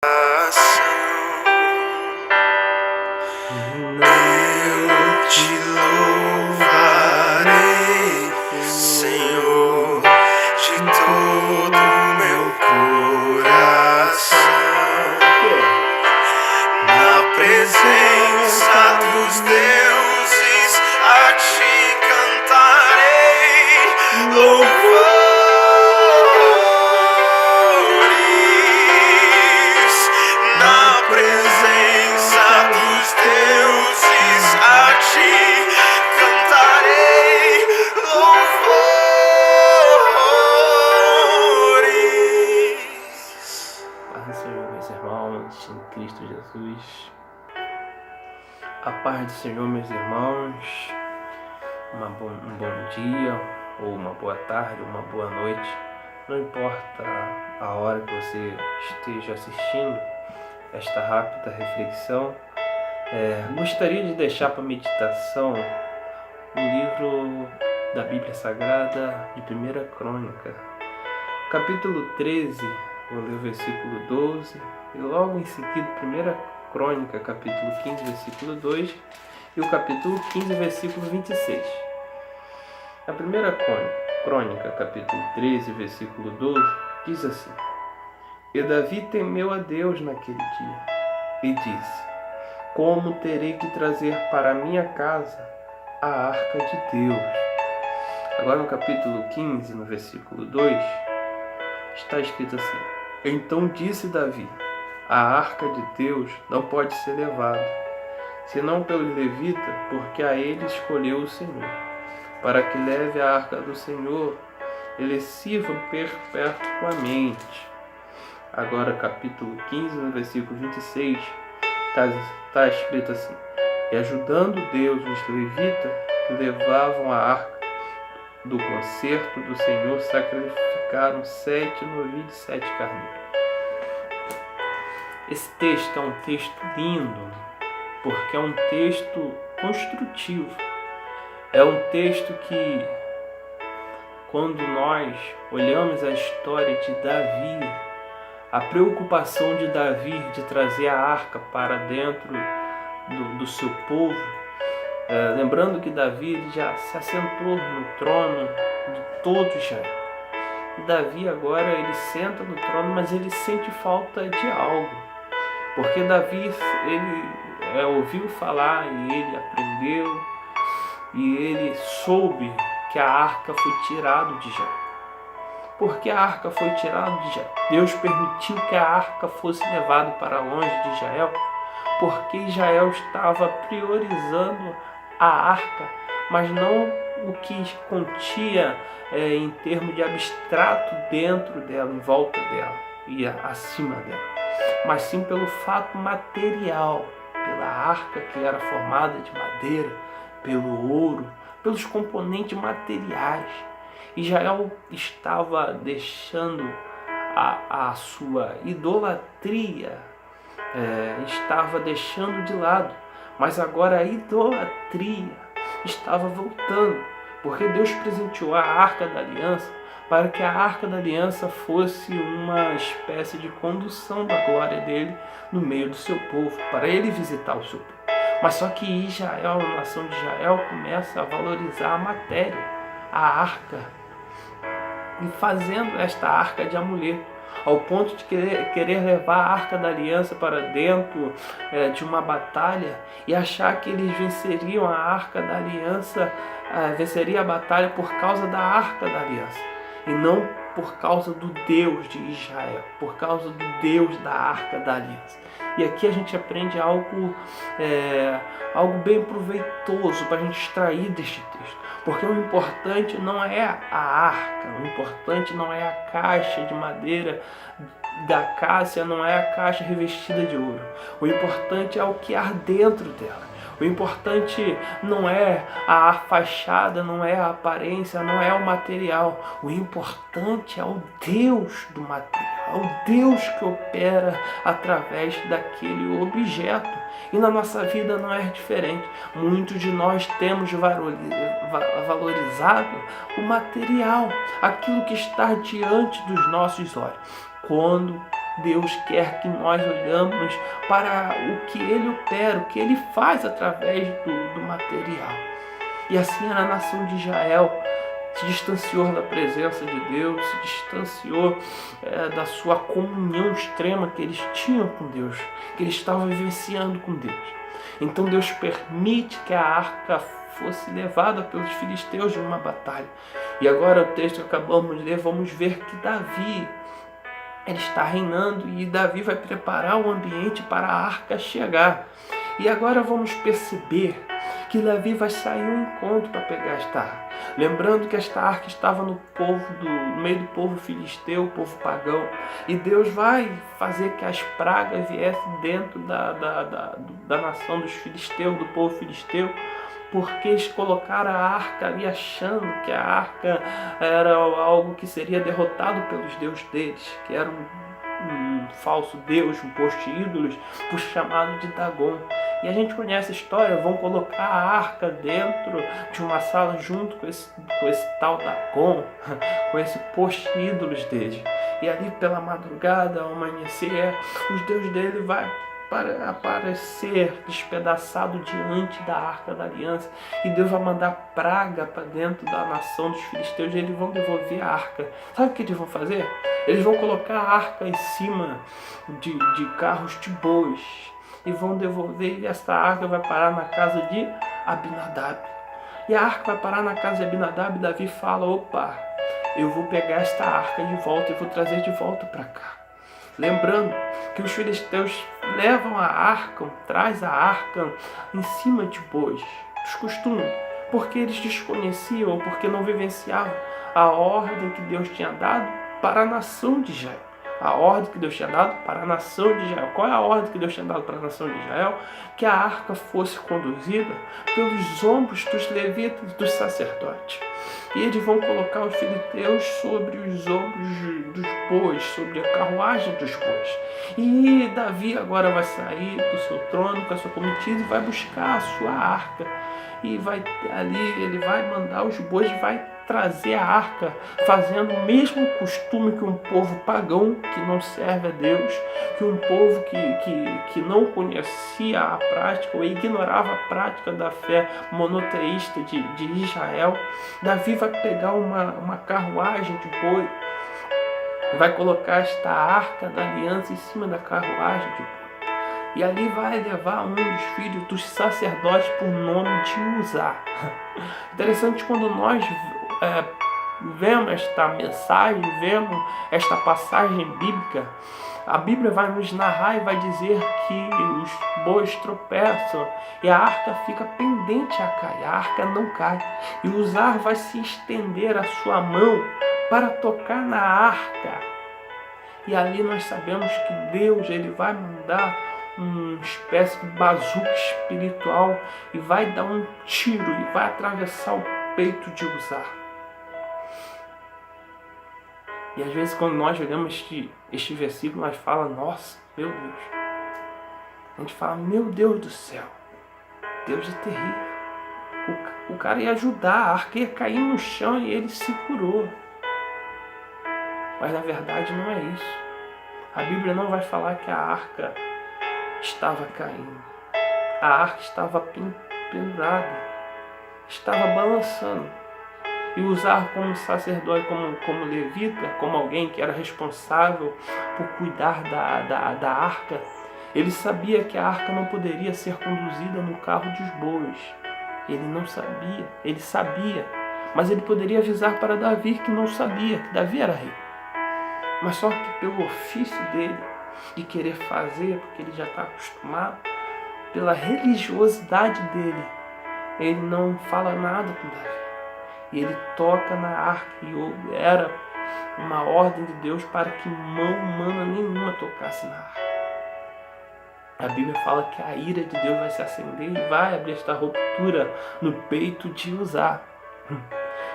Eu te louvarei, Senhor, de todo o meu coração, na presença dos deuses a te cantarei louvores, na presença dos deuses a te cantarei louvores. Paz do Senhor, meus irmãos, em Cristo Jesus. A paz do Senhor, meus irmãos. Um bom dia, ou uma boa tarde, ou uma boa noite. Não importa a hora que você esteja assistindo esta rápida reflexão. Gostaria de deixar para meditação o livro da Bíblia Sagrada de 1 Crônica, capítulo 13, vou ler o versículo 12, e logo em seguida 1 Crônica, capítulo 15, versículo 2, e o capítulo 15, versículo 26. A 1 Crônica, capítulo 13, versículo 12, diz assim: E Davi temeu a Deus naquele dia, e disse: Como terei que trazer para minha casa a arca de Deus? Agora no capítulo 15, no versículo 2, está escrito assim: Então disse Davi: A arca de Deus não pode ser levada, senão pelos levitas, porque a ele escolheu o Senhor, para que leve a arca do Senhor, eles sirvam perpetuamente. Agora capítulo 15, no versículo 26, está escrito assim: E ajudando Deus os levitas que levavam a arca do concerto do Senhor, sacrificaram 7 novilhos e 7 carneiros. Esse texto é um texto lindo, porque é um texto construtivo. É um texto que, quando nós olhamos a história de Davi, a preocupação de Davi de trazer a arca para dentro do seu povo, lembrando que Davi ele já se assentou no trono de todo Israel. E Davi agora ele senta no trono, mas ele sente falta de algo, porque Davi ele ouviu falar e ele aprendeu e ele soube que a arca foi tirada de Israel. Por que a arca foi tirada de Israel? Deus permitiu que a arca fosse levada para longe de Israel, porque Israel estava priorizando a arca, mas não o que continha em termos de abstrato dentro dela, em volta dela e acima dela, mas sim pelo fato material, pela arca que era formada de madeira, pelo ouro, pelos componentes materiais. Israel estava deixando a sua idolatria, estava deixando de lado, mas agora a idolatria estava voltando, porque Deus presenteou a Arca da Aliança para que a Arca da Aliança fosse uma espécie de condução da glória dele no meio do seu povo, para ele visitar o seu povo. Mas só que Israel, a nação de Israel, começa a valorizar a matéria, a arca, e fazendo esta arca de amuleto, ao ponto de querer levar a Arca da Aliança para dentro de uma batalha e achar que eles venceriam a Arca da Aliança, venceria a batalha por causa da Arca da Aliança, e não por causa do Deus de Israel, por causa do Deus da Arca da Aliança. E aqui a gente aprende algo bem proveitoso para a gente extrair deste texto. Porque o importante não é a arca, o importante não é a caixa de madeira da cássia, não é a caixa revestida de ouro. O importante é o que há dentro dela. O importante não é a fachada, não é a aparência, não é o material. O importante é o Deus do material, é o Deus que opera através daquele objeto. E na nossa vida não é diferente. Muitos de nós temos valorizado o material, aquilo que está diante dos nossos olhos, quando Deus quer que nós olhamos para o que Ele opera, o que Ele faz através do material. E assim a nação de Israel se distanciou da presença de Deus, se distanciou da sua comunhão extrema que eles tinham com Deus, que eles estavam vivenciando com Deus. Então Deus permite que a arca fosse levada pelos filisteus em uma batalha. E agora o texto que acabamos de ler, vamos ver que Davi, ele está reinando e Davi vai preparar o ambiente para a arca chegar. E agora vamos perceber que Davi vai sair ao encontro para pegar esta arca. Lembrando que esta arca estava no meio do povo filisteu, o povo pagão. E Deus vai fazer que as pragas viessem dentro da nação dos filisteus, do povo filisteu, porque eles colocaram a arca ali achando que a arca era algo que seria derrotado pelos deuses deles, que era um falso deus, um posto de ídolos, chamado de Dagon. E a gente conhece a história, vão colocar a arca dentro de uma sala junto com esse tal Dagon, com esse posto de ídolos deles. E ali pela madrugada, ao amanhecer, os deuses dele vai para aparecer despedaçado diante da Arca da Aliança, e Deus vai mandar praga para dentro da nação dos filisteus e eles vão devolver a arca. Sabe o que eles vão fazer? Eles vão colocar a arca em cima de carros de bois e vão devolver, e essa arca vai parar na casa de Abinadab. E a arca vai parar na casa de Abinadab, e Davi fala: opa, eu vou pegar esta arca de volta e vou trazer de volta para cá. Lembrando que os filisteus levam a arca, traz a arca em cima de bois, dos costumes, porque eles desconheciam ou porque não vivenciavam a ordem que Deus tinha dado para a nação de Israel. A ordem que Deus tinha dado para a nação de Israel. Qual é a ordem que Deus tinha dado para a nação de Israel? Que a arca fosse conduzida pelos ombros dos levitas, dos sacerdotes. E eles vão colocar os filisteus sobre os ombros dos bois, sobre a carruagem dos bois. E Davi agora vai sair do seu trono com a sua comitiva e vai buscar a sua arca. E vai ali, ele vai mandar os bois, vai trazer a arca, fazendo o mesmo costume que um povo pagão que não serve a Deus, que um povo que não conhecia a prática ou ignorava a prática da fé monoteísta de Israel. Davi vai pegar uma carruagem de boi, vai colocar esta arca da aliança em cima da carruagem de boi. E ali vai levar um dos filhos dos sacerdotes por nome de Uzá. Interessante quando nós vemos esta mensagem, vemos esta passagem bíblica, a Bíblia vai nos narrar e vai dizer que os bois tropeçam e a arca fica pendente a cair, a arca não cai. E Uzá vai se estender a sua mão para tocar na arca. E ali nós sabemos que Deus, ele vai mandar uma espécie de bazuca espiritual e vai dar um tiro e vai atravessar o peito de Uzá. E às vezes quando nós olhamos este versículo, nós falamos: nossa, meu Deus. A gente fala: meu Deus do céu, Deus é terrível. O cara ia ajudar, a arca ia cair no chão e ele segurou. Mas na verdade não é isso. A Bíblia não vai falar que a arca estava caindo. A arca estava pendurada, estava balançando. E usar como sacerdote, como levita, como alguém que era responsável por cuidar da arca, ele sabia que a arca não poderia ser conduzida no carro dos bois. Ele não sabia, ele sabia, mas ele poderia avisar para Davi que não sabia, que Davi era rei. Mas só que pelo ofício dele e querer fazer, porque ele já está acostumado, pela religiosidade dele, ele não fala nada com Davi. E ele toca na arca, e era uma ordem de Deus para que mão humana nenhuma tocasse na arca. A Bíblia fala que a ira de Deus vai se acender e vai abrir esta ruptura no peito de Uzá.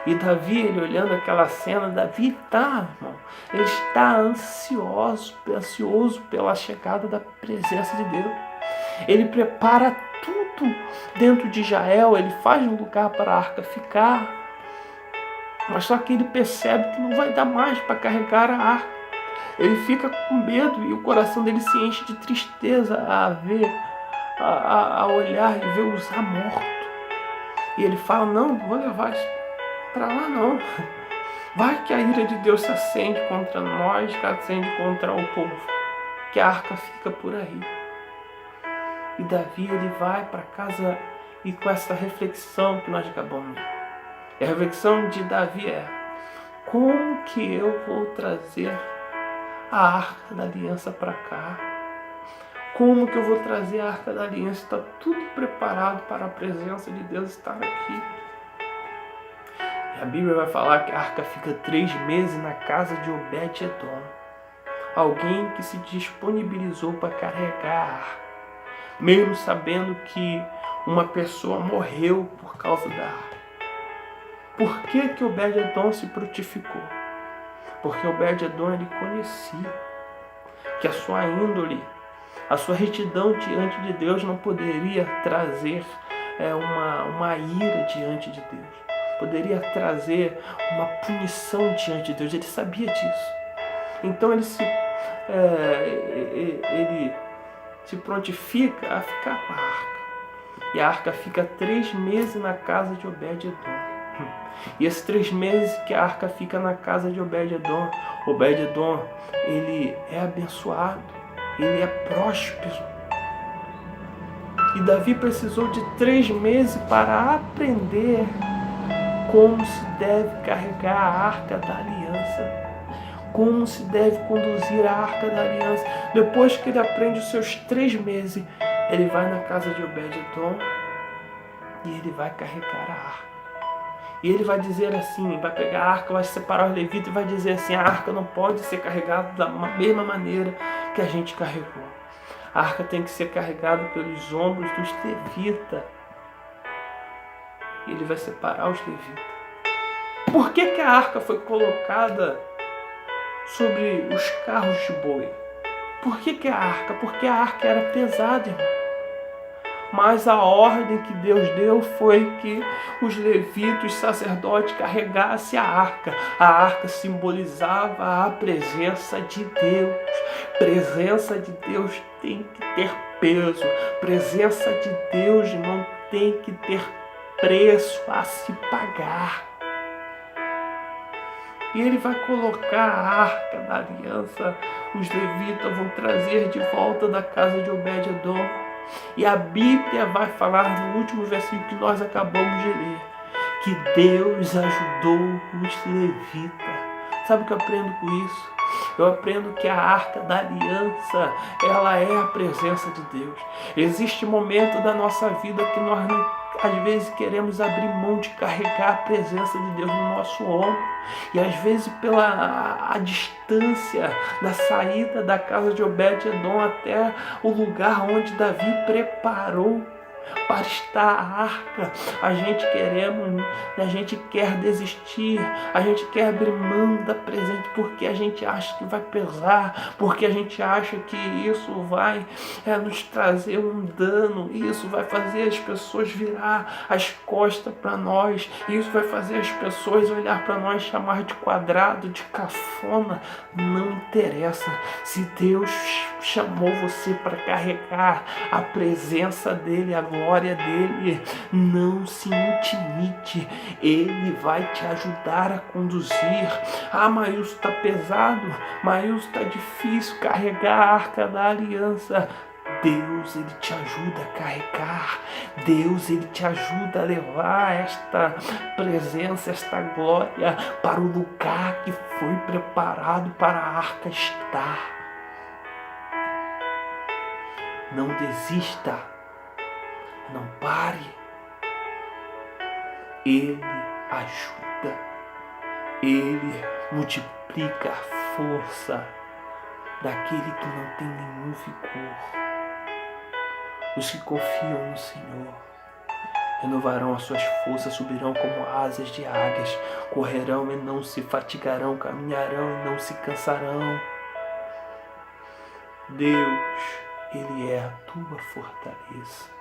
E Davi, ele olhando aquela cena, Davi está, irmão, ele está ansioso pela chegada da presença de Deus. Ele prepara tudo dentro de Israel, ele faz um lugar para a arca ficar. Mas só que ele percebe que não vai dar mais para carregar a arca. Ele fica com medo e o coração dele se enche de tristeza a olhar e ver Uzá morto. E ele fala, não vou levar isso para lá não. Vai que a ira de Deus se acende contra nós, se acende contra o povo, que a arca fica por aí. E Davi, ele vai para casa e com essa reflexão que nós acabamos. E a reflexão de Davi é, como que eu vou trazer a arca da aliança para cá? Como que eu vou trazer a arca da aliança? Está tudo preparado para a presença de Deus estar aqui. E a Bíblia vai falar que a arca fica 3 meses na casa de Obed-edom. Alguém que se disponibilizou para carregar a arca, mesmo sabendo que uma pessoa morreu por causa da arca. Por que Obed-edom se frutificou? Porque Obed-edom ele conhecia que a sua índole, a sua retidão diante de Deus não poderia trazer uma ira diante de Deus. Poderia trazer uma punição diante de Deus. Ele sabia disso. Então ele se prontifica a ficar com a arca. E a arca fica 3 meses na casa de Obed-edom. E esses 3 meses que a arca fica na casa de Obed-edom, Obed-edom, ele é abençoado, ele é próspero. E Davi precisou de 3 meses para aprender como se deve carregar a arca da aliança, como se deve conduzir a arca da aliança. Depois que ele aprende os seus 3 meses, ele vai na casa de Obed-edom e ele vai carregar a arca. E ele vai dizer assim, vai pegar a arca, vai separar os levitas e vai dizer assim, a arca não pode ser carregada da mesma maneira que a gente carregou. A arca tem que ser carregada pelos ombros dos levitas. E ele vai separar os levitas. Por que a arca foi colocada sobre os carros de boi? Por que a arca? Porque a arca era pesada, irmão. Mas a ordem que Deus deu foi que os levitas, os sacerdotes, carregassem a arca. A arca simbolizava a presença de Deus. Presença de Deus tem que ter peso. Presença de Deus não tem que ter preço a se pagar. E ele vai colocar a arca da aliança. Os levitas vão trazer de volta da casa de Obed-edom. E a Bíblia vai falar no último versículo que nós acabamos de ler, que Deus ajudou os levitas. Sabe o que eu aprendo com isso? Eu aprendo que a arca da aliança, ela é a presença de Deus. Existe momento da nossa vida que nós não, às vezes queremos abrir mão de carregar a presença de Deus no nosso ombro. E às vezes pela a distância da saída da casa de Obed-edom até o lugar onde Davi preparou para estar a arca, a gente quer desistir, a gente quer abrir mão da presença porque a gente acha que vai pesar, porque a gente acha que isso vai nos trazer um dano, isso vai fazer as pessoas virar as costas para nós, isso vai fazer as pessoas olhar para nós, chamar de quadrado, de cafona. Não interessa. Se Deus chamou você para carregar a presença dele, a glória dele, não se intimide. Ele vai te ajudar a conduzir. Ah, mas isso está pesado, mas isso está difícil carregar a arca da aliança. Deus, ele te ajuda a carregar. Deus, ele te ajuda a levar esta presença, esta glória para o lugar que foi preparado para a arca estar. Não desista. Não pare. Ele ajuda. Ele multiplica a força daquele que não tem nenhum vigor. Os que confiam no Senhor renovarão as suas forças, subirão como asas de águias, correrão e não se fatigarão, caminharão e não se cansarão. Deus, ele é a tua fortaleza.